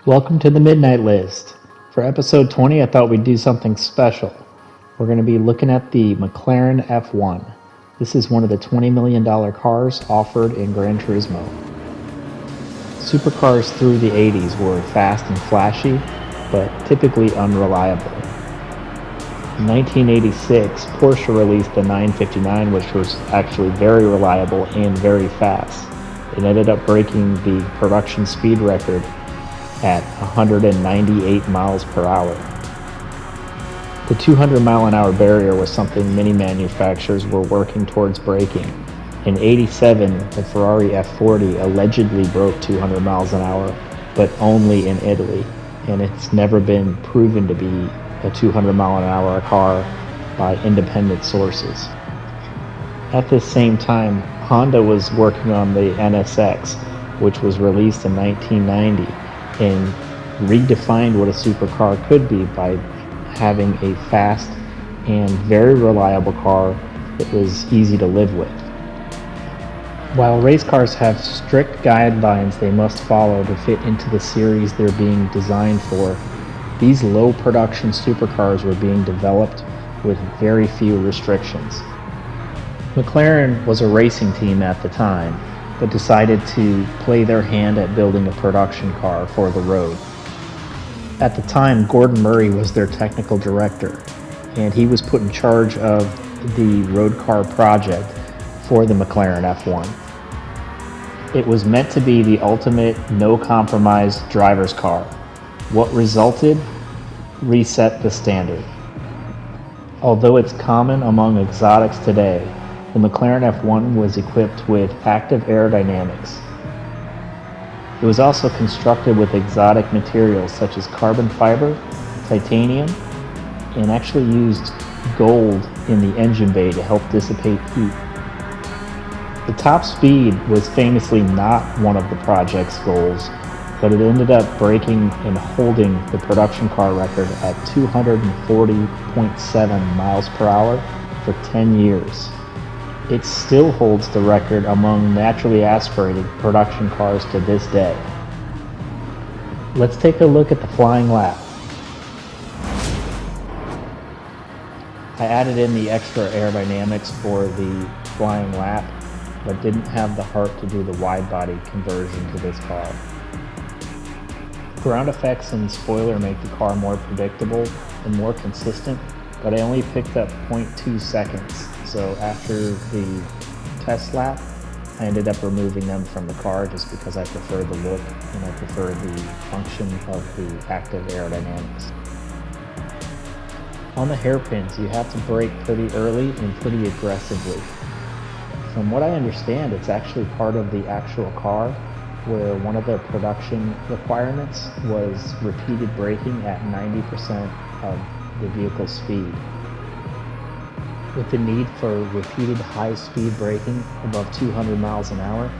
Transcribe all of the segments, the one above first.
Welcome to the Midnight List. For episode 20, I thought we'd do something special. We're going to be looking at the McLaren F1. This is one of the $20 million cars offered in Gran Turismo. Supercars through the 80s were fast and flashy, but typically unreliable. In 1986, Porsche released the 959, which was actually very reliable and very fast. It ended up breaking the production speed record at 198 miles per hour. The 200 mile an hour barrier was something many manufacturers were working towards breaking. In '87, the Ferrari F40 allegedly broke 200 miles an hour, but only in Italy, and it's never been proven to be a 200 mile an hour car by independent sources. At this same time, Honda was working on the NSX, which was released in 1990. And redefined what a supercar could be by having a fast and very reliable car that was easy to live with. While race cars have strict guidelines they must follow to fit into the series they're being designed for, these low production supercars were being developed with very few restrictions. McLaren was a racing team at the time, but decided to play their hand at building a production car for the road. At the time, Gordon Murray was their technical director, and he was put in charge of the road car project for the McLaren F1. It was meant to be the ultimate no-compromise driver's car. What resulted? Reset the standard. Although it's common among exotics today, the McLaren F1 was equipped with active aerodynamics. It was also constructed with exotic materials such as carbon fiber, titanium, and actually used gold in the engine bay to help dissipate heat. The top speed was famously not one of the project's goals, but it ended up breaking and holding the production car record at 240.7 miles per hour for 10 years. It still holds the record among naturally aspirated production cars to this day. Let's take a look at the flying lap. I added in the extra aerodynamics for the flying lap, but didn't have the heart to do the wide body conversion to this car. Ground effects and spoiler make the car more predictable and more consistent, but I only picked up 0.2 seconds. So after the test lap, I ended up removing them from the car just because I prefer the look and I prefer the function of the active aerodynamics. On the hairpins, you have to brake pretty early and pretty aggressively. From what I understand, it's actually part of the actual car, where one of the production requirements was repeated braking at 90% of the vehicle's speed. With the need for repeated high-speed braking above 200 miles an hour,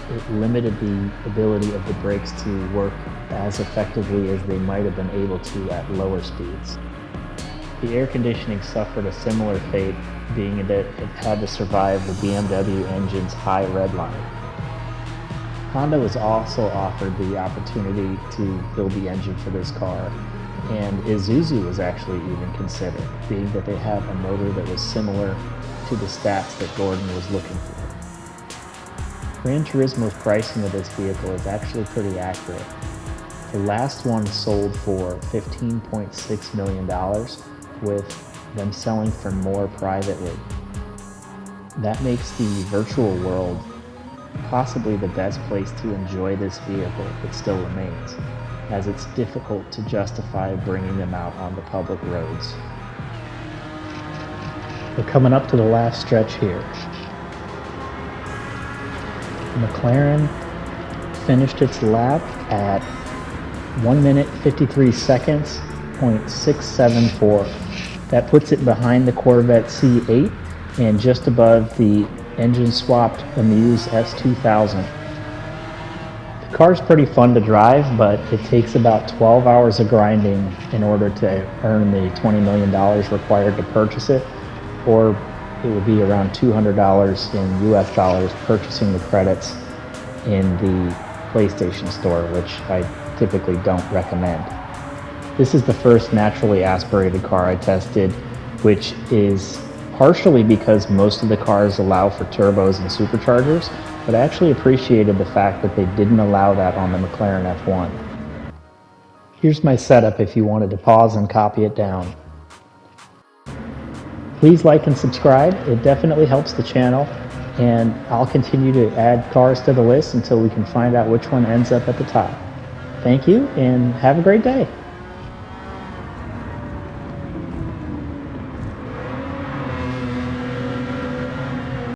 it limited the ability of the brakes to work as effectively as they might have been able to at lower speeds. The air conditioning suffered a similar fate, being that it had to survive the BMW engine's high red line. Honda was also offered the opportunity to build the engine for this car, and Isuzu was actually even considered, being that they have a motor that was similar to the stats that Gordon was looking for. Gran Turismo's pricing of this vehicle is actually pretty accurate. The last one sold for $15.6 million, with them selling for more privately. That makes the virtual world possibly the best place to enjoy this vehicle that still remains, as it's difficult to justify bringing them out on the public roads. We're coming up to the last stretch here. McLaren finished its lap at 1 minute 53 seconds, .674. That puts it behind the Corvette C8 and just above the engine-swapped Amuse S2000. The car's pretty fun to drive, but it takes about 12 hours of grinding in order to earn the $20 million required to purchase it, or it would be around $200 in US dollars purchasing the credits in the PlayStation Store, which I typically don't recommend. This is the first naturally aspirated car I tested, which is partially because most of the cars allow for turbos and superchargers, but I actually appreciated the fact that they didn't allow that on the McLaren F1. Here's my setup if you wanted to pause and copy it down. Please like and subscribe. It definitely helps the channel, and I'll continue to add cars to the list until we can find out which one ends up at the top. Thank you, and have a great day.